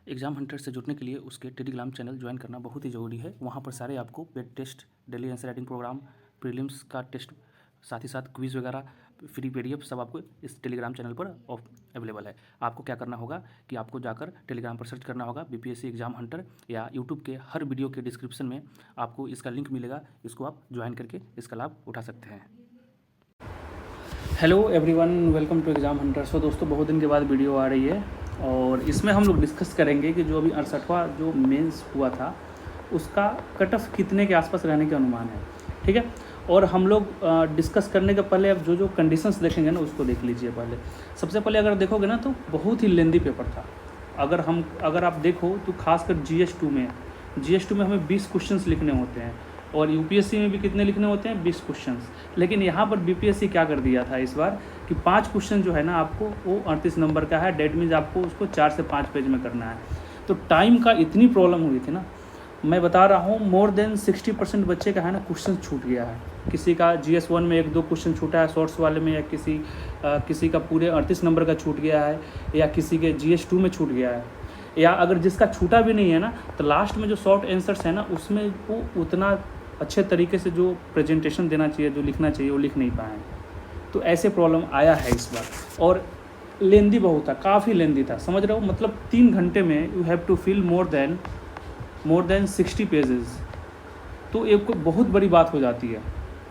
Exam Hunter से जुड़ने के लिए उसके टेलीग्राम चैनल ज्वाइन करना बहुत ही ज़रूरी है। वहाँ पर सारे आपको paid test, daily answer writing programme, prelims का टेस्ट, साथ ही साथ क्विज़ वगैरह, फ्री पीडीएफ सब आपको इस टेलीग्राम चैनल पर अवेलेबल है। आपको क्या करना होगा कि आपको जाकर टेलीग्राम पर सर्च करना होगा बीपीएससी एग्ज़ाम हंटर, या यूट्यूब के हर वीडियो के डिस्क्रिप्शन में आपको इसका लिंक मिलेगा। इसको आप ज्वाइन करके इसका लाभ उठा सकते हैं। Hello everyone, welcome to Exam Hunter. So दोस्तों, बहुत दिन के बाद वीडियो आ रही है और इसमें हम लोग डिस्कस करेंगे कि जो अभी 68वां जो मेंस हुआ था उसका कट ऑफ कितने के आसपास रहने के अनुमान है, ठीक है। और हम लोग डिस्कस करने के पहले अब जो कंडीशंस देखेंगे ना उसको देख लीजिए। पहले सबसे पहले अगर देखोगे ना तो बहुत ही लेंदी पेपर था। अगर आप देखो तो खासकर GS2 में हमें 20 क्वेश्चंस लिखने होते हैं और यूपीएससी में भी कितने लिखने होते हैं, 20 क्वेश्चंस। लेकिन यहाँ पर बीपीएससी क्या कर दिया था इस बार कि 5 क्वेश्चन जो है ना आपको वो 38 नंबर का है। डेट मीन्स आपको उसको 4 से 5 पेज में करना है। तो टाइम का इतनी प्रॉब्लम हुई थी ना, मैं बता रहा हूँ मोर देन 60% बच्चे का है ना क्वेश्चन छूट गया है। किसी का GS1 में 1-2 क्वेश्चन छूटा है शॉर्ट्स वाले में, या किसी का पूरे 38 नंबर का छूट गया है, या किसी के GS2 में छूट गया है, या अगर जिसका छूटा भी नहीं है ना तो लास्ट में जो शॉर्ट आंसर्स है ना उसमें वो उतना अच्छे तरीके से जो प्रेजेंटेशन देना चाहिए, जो लिखना चाहिए, वो लिख नहीं पाए। तो ऐसे प्रॉब्लम आया है इस बार। और लेंदी बहुत था, काफ़ी लेंदी था, समझ रहे हो। मतलब 3 घंटे में you have to fill more than 60 pages. तो एक बहुत बड़ी बात हो जाती है,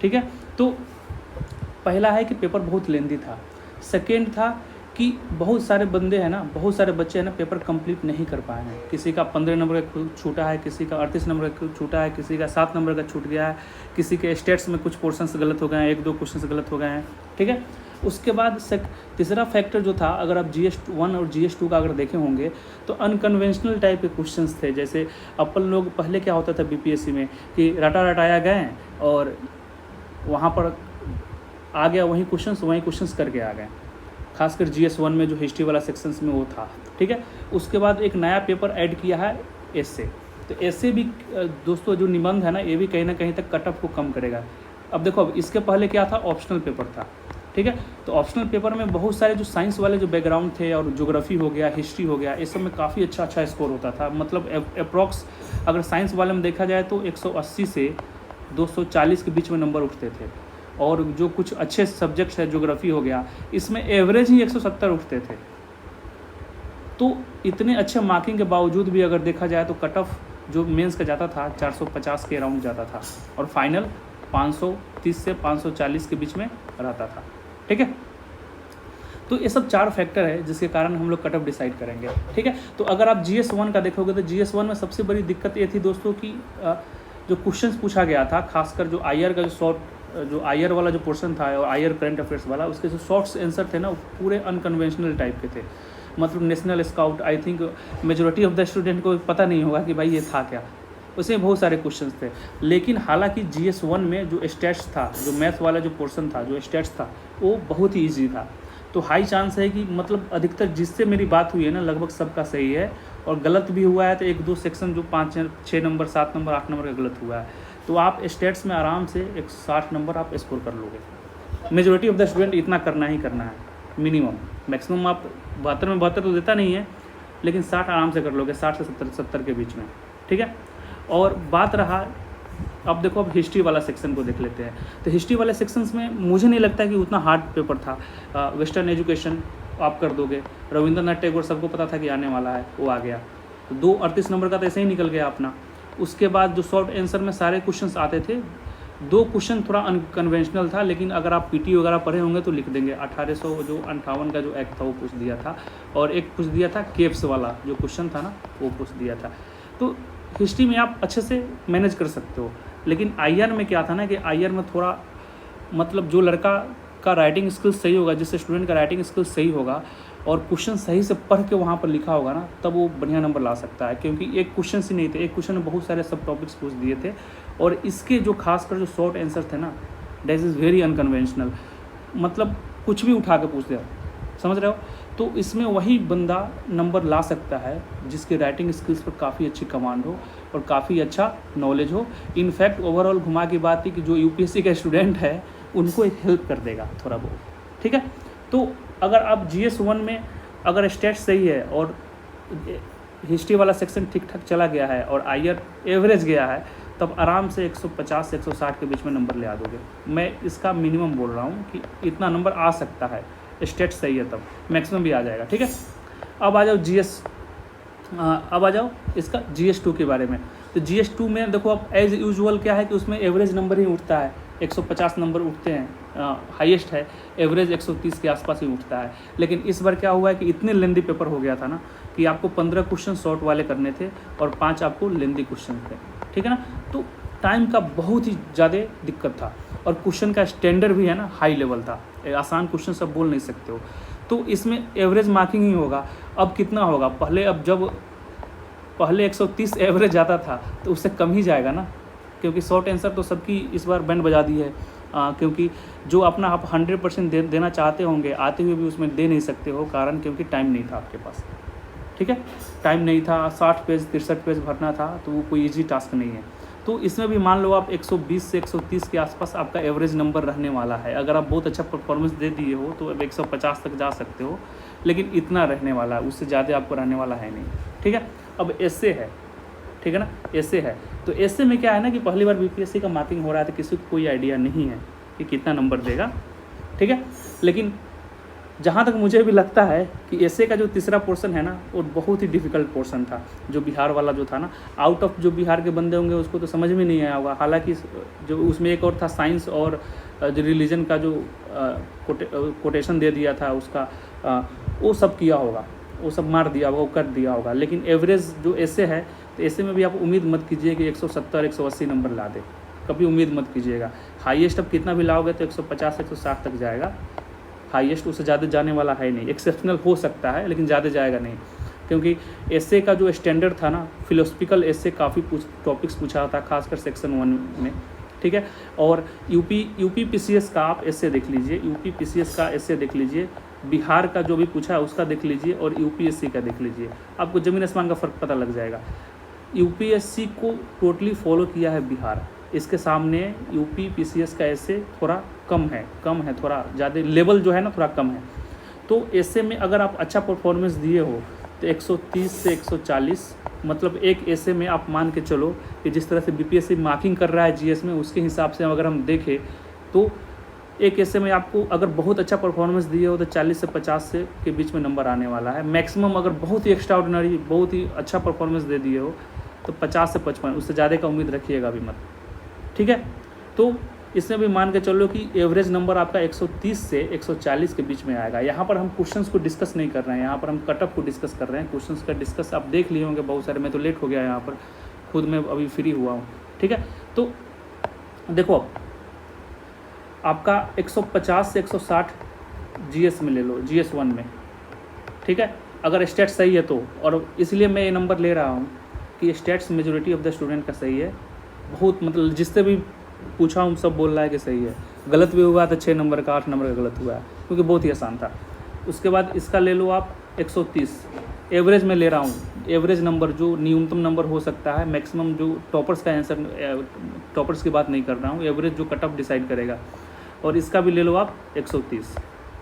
ठीक है। तो पहला है कि पेपर बहुत लेंदी था। सेकेंड था कि बहुत सारे बच्चे हैं ना पेपर कंप्लीट नहीं कर पाए हैं। किसी का 15 नंबर का छूटा है, किसी का 38 नंबर का छूटा है, किसी का 7 नंबर का छूट गया है, किसी के स्टेट्स में कुछ पोर्शंस गलत हो गए हैं, 1-2 क्वेश्चंस गलत हो गए हैं, ठीक है। उसके बाद तीसरा फैक्टर जो था, अगर आप GS1 और GS2 का अगर देखे होंगे तो अनकन्वेंशनल टाइप के क्वेश्चंस थे। जैसे अपन लोग पहले क्या होता था बीपीएससी में कि रटाया गए और वहाँ पर आ गया वही क्वेश्चंस करके आ गए। खासकर GS1 में जो हिस्ट्री वाला सेक्शंस में वो था, ठीक है। उसके बाद एक नया पेपर ऐड किया है एसे। तो एसे भी दोस्तों जो निबंध है ना ये भी कहीं ना कहीं तक कट ऑफ को कम करेगा। अब देखो, अब इसके पहले क्या था, ऑप्शनल पेपर था, ठीक है। तो ऑप्शनल पेपर में बहुत सारे जो साइंस वाले जो बैकग्राउंड थे और ज्योग्राफी हो गया, हिस्ट्री हो गया, इस सब में काफ़ी अच्छा स्कोर होता था। मतलब अप्रॉक्स अगर साइंस वाले में देखा जाए तो 180 से 240 के बीच में नंबर उठते थे। और जो कुछ अच्छे सब्जेक्ट्स है, ज्योग्राफी हो गया, इसमें एवरेज ही 170 उठते थे। तो इतने अच्छे मार्किंग के बावजूद भी अगर देखा जाए तो कट ऑफ जो मेंस का जाता था 450 के अराउंड जाता था और फाइनल 530 से 540 के बीच में रहता था, ठीक है। तो ये सब 4 फैक्टर है जिसके कारण हम लोग कट ऑफ डिसाइड करेंगे, ठीक है। तो अगर आप GS1 का देखोगे तो GS1 में सबसे बड़ी दिक्कत ये थी दोस्तों कि जो क्वेश्चंस पूछा गया था, खासकर जो आईआर का जो आईआर वाला जो पोर्शन था और आईआर करंट अफेयर्स वाला, उसके जो शॉर्ट्स आंसर थे ना वो पूरे अनकन्वेंशनल टाइप के थे। मतलब national scout, I think majority of the student को पता नहीं होगा कि भाई ये था क्या। उसमें बहुत सारे क्वेश्चंस थे। लेकिन हालांकि GS1 में जो स्टैट्स था, जो मैथ वाला जो पोर्शन था, जो स्टैट्स था, वो बहुत ही ईजी था। तो हाई चांस है कि मतलब अधिकतर जिससे मेरी बात हुई है ना लगभग सबका सही है। और गलत भी हुआ है तो 1-2 सेक्शन जो 5-6 नंबर, 7 नंबर, 8 नंबर का गलत हुआ है। तो आप स्टेट्स में आराम से 60 नंबर आप स्कोर कर लोगे। मेजॉरिटी ऑफ द स्टूडेंट इतना करना ही करना है, मिनिमम। मैक्सिमम आप 72 में 72 तो देता नहीं है, लेकिन 60 आराम से कर लोगे, 60 से 70 के बीच में, ठीक है। और बात रहा, अब देखो, अब हिस्ट्री वाला सेक्शन को देख लेते हैं। तो हिस्ट्री वाले सेक्शंस में मुझे नहीं लगता कि उतना हार्ड पेपर था। वेस्टर्न एजुकेशन आप कर दोगे, रविंद्रनाथ टैगोर सबको पता था कि आने वाला है, वो आ गया। तो 2 38 नंबर का तो ऐसे ही निकल गया अपना। उसके बाद जो शॉर्ट आंसर में सारे क्वेश्चंस आते थे, 2 क्वेश्चन थोड़ा अनकन्वेंशनल था, लेकिन अगर आप पीटी वगैरह पढ़े होंगे तो लिख देंगे। 1858 का जो एक्ट था वो पूछ दिया था, और एक पूछ दिया था केप्स वाला जो क्वेश्चन था ना, वो पूछ दिया था। तो हिस्ट्री में आप अच्छे से मैनेज कर सकते हो। लेकिन आईआर में क्या था ना कि आईआर में थोड़ा मतलब जो लड़का का राइटिंग स्किल्स सही होगा, जिससे स्टूडेंट का राइटिंग स्किल्स सही होगा और क्वेश्चन सही से पढ़ के वहाँ पर लिखा होगा ना, तब वो बढ़िया नंबर ला सकता है। क्योंकि एक क्वेश्चन ही नहीं थे, एक क्वेश्चन में बहुत सारे सब टॉपिक्स पूछ दिए थे। और इसके जो खासकर जो शॉर्ट आंसर थे ना, दैट इज़ वेरी अनकन्वेंशनल। मतलब कुछ भी उठा के पूछ दिया, समझ रहे हो। तो इसमें वही बंदा नंबर ला सकता है जिसके राइटिंग स्किल्स पर काफ़ी अच्छी कमांड हो और काफ़ी अच्छा नॉलेज हो। इनफैक्ट ओवरऑल घुमा की बात थी कि जो यूपीएससी का स्टूडेंट है उनको एक हेल्प कर देगा थोड़ा बहुत, ठीक है। तो अगर आप GS1 में अगर स्टेट सही है और हिस्ट्री वाला सेक्शन ठीक ठाक चला गया है और आईआर एवरेज गया है, तब आराम से 150 से 160 के बीच में नंबर ले आ दोगे। मैं इसका मिनिमम बोल रहा हूँ कि इतना नंबर आ सकता है, स्टेट सही है तब मैक्सिमम भी आ जाएगा। ठीक है, अब आ जाओ जीएस, अब आ जाओ इसका GS2 के बारे में। तो GS2 में देखो अब एज यूजुअल क्या है कि उसमें एवरेज नंबर ही उठता है, 150 नंबर उठते हैं, हाईएस्ट है, एवरेज 130 के आसपास ही उठता है। लेकिन इस बार क्या हुआ है कि इतने लेंदी पेपर हो गया था ना कि आपको 15 क्वेश्चन शॉर्ट वाले करने थे और 5 आपको लेंदी क्वेश्चन थे। ठीक है ना, तो टाइम का बहुत ही ज़्यादा दिक्कत था और क्वेश्चन का स्टैंडर्ड भी है ना हाई लेवल था, आसान क्वेश्चन सब बोल नहीं सकते हो। तो इसमें एवरेज मार्किंग ही होगा। अब कितना होगा, पहले 130 एवरेज आता था तो उससे कम ही जाएगा ना, क्योंकि शॉर्ट आंसर तो सबकी इस बार बैंड बजा दी है। क्योंकि जो अपना आप 100% देना चाहते होंगे आते हुए भी उसमें दे नहीं सकते हो, कारण क्योंकि टाइम नहीं था आपके पास। ठीक है, टाइम नहीं था, 60 पेज 63 पेज भरना था, तो वो कोई ईजी टास्क नहीं है। तो इसमें भी मान लो आप 120 से 130 के आसपास आपका एवरेज नंबर रहने वाला है। अगर आप बहुत अच्छा परफॉर्मेंस दे दिए हो तो अब 150 तक जा सकते हो, लेकिन इतना रहने वाला है, उससे ज़्यादा आपको रहने वाला है नहीं। ठीक है, अब ऐसे है, ठीक है ना, ऐसे है। तो ऐसे में क्या है ना कि पहली बार बीपीएससी का मार्किंग हो रहा है तो किसी को कोई आइडिया नहीं है कि कितना नंबर देगा। ठीक है, लेकिन जहाँ तक मुझे भी लगता है कि ऐसे का जो तीसरा पोर्शन है ना वो बहुत ही डिफ़िकल्ट पोर्शन था। जो बिहार वाला जो था ना, आउट ऑफ जो बिहार के बंदे होंगे उसको तो समझ में नहीं आया होगा। हालांकि जो उसमें एक और था साइंस और जो रिलीजन का जो कोटेशन दे दिया था उसका, वो सब किया होगा, वो सब मार दिया होगा, वो कर दिया होगा। लेकिन एवरेज जो ऐसे है तो ऐसे में भी आप उम्मीद मत कीजिए कि 170 180 नंबर ला दे, कभी उम्मीद मत कीजिएगा। हाईएस्ट अब कितना भी लाओगे तो 150 160 तक जाएगा, हाईएस्ट उससे ज़्यादा जाने वाला है नहीं। एक्सेप्शनल हो सकता है लेकिन ज़्यादा जाएगा नहीं, क्योंकि एसए का जो स्टैंडर्ड था ना, फिलोसफिकल एसए काफ़ी टॉपिक्स पूछा था, खासकर सेक्शन 1 में। ठीक है, और यूपी पीसीएस का आप एसए देख लीजिए, यूपी पीसीएस का एसए देख लीजिए, बिहार का जो भी पूछा है उसका देख लीजिए और यूपीएससी का देख लीजिए, आपको ज़मीन आसमान का फ़र्क पता लग जाएगा। यूपीएससी को टोटली फॉलो किया है बिहार, इसके सामने यूपी पीसीएस का ऐसे थोड़ा कम है, थोड़ा ज़्यादा लेवल जो है ना थोड़ा कम है। तो ऐसे में अगर आप अच्छा परफॉर्मेंस दिए हो तो 130 से 140, मतलब एक ऐसे में आप मान के चलो कि जिस तरह से बीपीएससी मार्किंग कर रहा है जीएस में, उसके हिसाब से अगर हम देखें तो एक ऐसे में आपको अगर बहुत अच्छा परफॉर्मेंस दिए हो तो 40 से 50 से के बीच में नंबर आने वाला है। मैक्सिमम अगर बहुत ही एक्स्ट्राऑर्डिनरी, बहुत ही अच्छा परफॉर्मेंस दे दिए हो तो 50 से 55, उससे ज़्यादा का उम्मीद रखिएगा भी मत। ठीक है, तो इसमें भी मान के चलो कि एवरेज नंबर आपका 130 से 140 के बीच में आएगा। यहाँ पर हम क्वेश्चंस को डिस्कस नहीं कर रहे हैं, यहाँ पर हम कटअप को डिस्कस कर रहे हैं। क्वेश्चंस का डिस्कस आप देख लिए होंगे बहुत सारे, मैं तो लेट हो गया यहाँ पर, खुद मैं अभी फ्री हुआ हूँ। ठीक है, तो देखो अब आपका 150 से 160 जीएस में ले लो, GS 1 में। ठीक है, अगर स्टेट सही है तो, और इसलिए मैं ये नंबर ले रहा हूँ कि states majority of the student का सही है। बहुत मतलब जिससे भी पूछा हूँ सब बोल रहा है कि सही है। गलत भी हुआ तो 6 नंबर का 8 नंबर का गलत हुआ है, क्योंकि बहुत ही आसान था। उसके बाद इसका ले लो आप 130, एवरेज में ले रहा हूँ। एवरेज नंबर जो न्यूनतम नंबर हो सकता है, मैक्सिमम जो टॉपर्स का आंसर, टॉपर्स की बात नहीं कर रहा हूँ, एवरेज जो कट ऑफ डिसाइड करेगा। और इसका भी ले लो आप 130।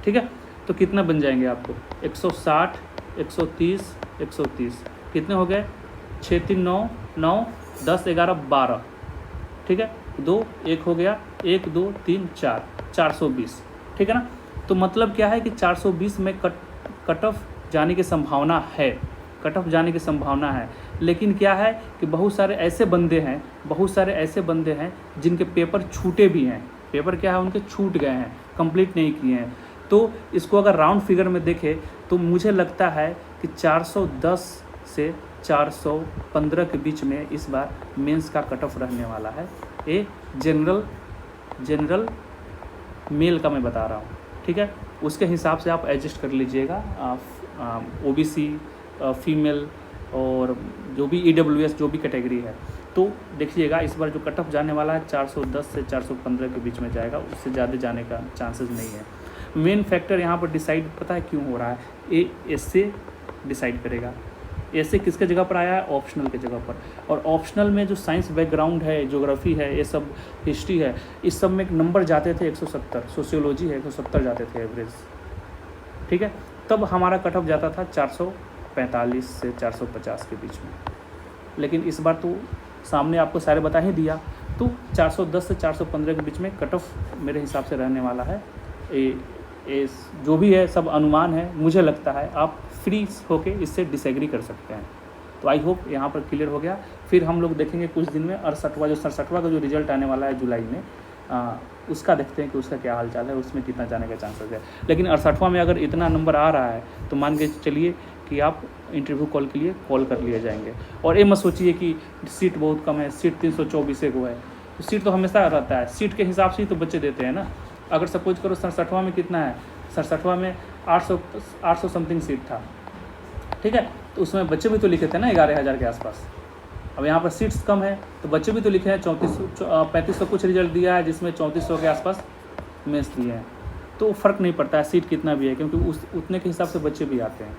ठीक है, तो कितना बन जाएंगे आपको 160 130 130, कितने हो गए 6 3 9 9 10 11 12। ठीक है, 2 1 हो गया, 1 2 3 4 420। ठीक है ना, तो मतलब क्या है कि 420 में कट ऑफ जाने की संभावना है, कट ऑफ जाने की संभावना है। लेकिन क्या है कि बहुत सारे ऐसे बंदे हैं जिनके पेपर छूटे भी हैं। पेपर क्या है, उनके छूट गए हैं, कंप्लीट नहीं किए हैं। तो इसको अगर राउंड फिगर में देखें तो मुझे लगता है कि 410 से 415 के बीच में इस बार मेंस का कट ऑफ रहने वाला है। ये जनरल मेल का मैं बता रहा हूँ। ठीक है, उसके हिसाब से आप एडजस्ट कर लीजिएगा। ओबीसी, फीमेल और जो भी EWS जो भी कैटेगरी है, तो देखिएगा इस बार जो कट ऑफ जाने वाला है 410 से 415 के बीच में जाएगा, उससे ज़्यादा जाने का चांसेस नहीं है। मेन फैक्टर यहाँ पर डिसाइड पता है क्यों हो रहा है, ये इससे डिसाइड करेगा। ऐसे किसके जगह पर आया है, ऑप्शनल के जगह पर। और ऑप्शनल में जो साइंस बैकग्राउंड है, ज्योग्राफी है, ये सब हिस्ट्री है, इस सब में नंबर जाते थे 170, सोशियोलॉजी है 170 जाते थे एवरेज। ठीक है, तब हमारा कट ऑफ जाता था 445 से 450 के बीच में। लेकिन इस बार तो सामने आपको सारे बता ही दिया, तो 410 से 415 के बीच में कट ऑफ मेरे हिसाब से रहने वाला है। ये जो भी है सब अनुमान है, मुझे लगता है आप फ्री होके इससे डिसएग्री कर सकते हैं। तो आई होप यहाँ पर क्लियर हो गया। फिर हम लोग देखेंगे कुछ दिन में 67वां का जो रिजल्ट आने वाला है जुलाई में, उसका देखते हैं कि उसका क्या हाल चाल है, उसमें कितना जाने का चांसेस है। लेकिन 68वां में अगर इतना नंबर आ रहा है तो मान के चलिए कि आप इंटरव्यू कॉल के लिए कॉल कर लिए जाएंगे। और ये मत सोचिए कि सीट बहुत कम है, सीट 324 को है, तो सीट तो हमेशा रहता है, सीट के हिसाब से ही तो बच्चे देते हैं ना। अगर सपोज करो 67वां में कितना है, 67वां में 800 समथिंग सीट था, ठीक है, तो उसमें बच्चे भी तो लिखे थे ना 11,000 के आसपास। अब यहाँ पर सीट्स कम है तो बच्चे भी तो लिखे हैं 3500 कुछ रिजल्ट दिया है, जिसमें 3400 के आसपास मेंस दिए हैं। तो फ़र्क नहीं पड़ता है सीट कितना भी है, क्योंकि उतने के हिसाब से बच्चे भी आते हैं,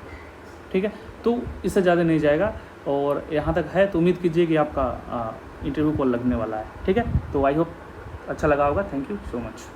ठीक है। तो इससे ज़्यादा नहीं जाएगा। और यहाँ तक है तो उम्मीद कीजिए कि आपका इंटरव्यू कॉल लगने वाला है, ठीक है। तो आई होप अच्छा लगा होगा। Thank you so much.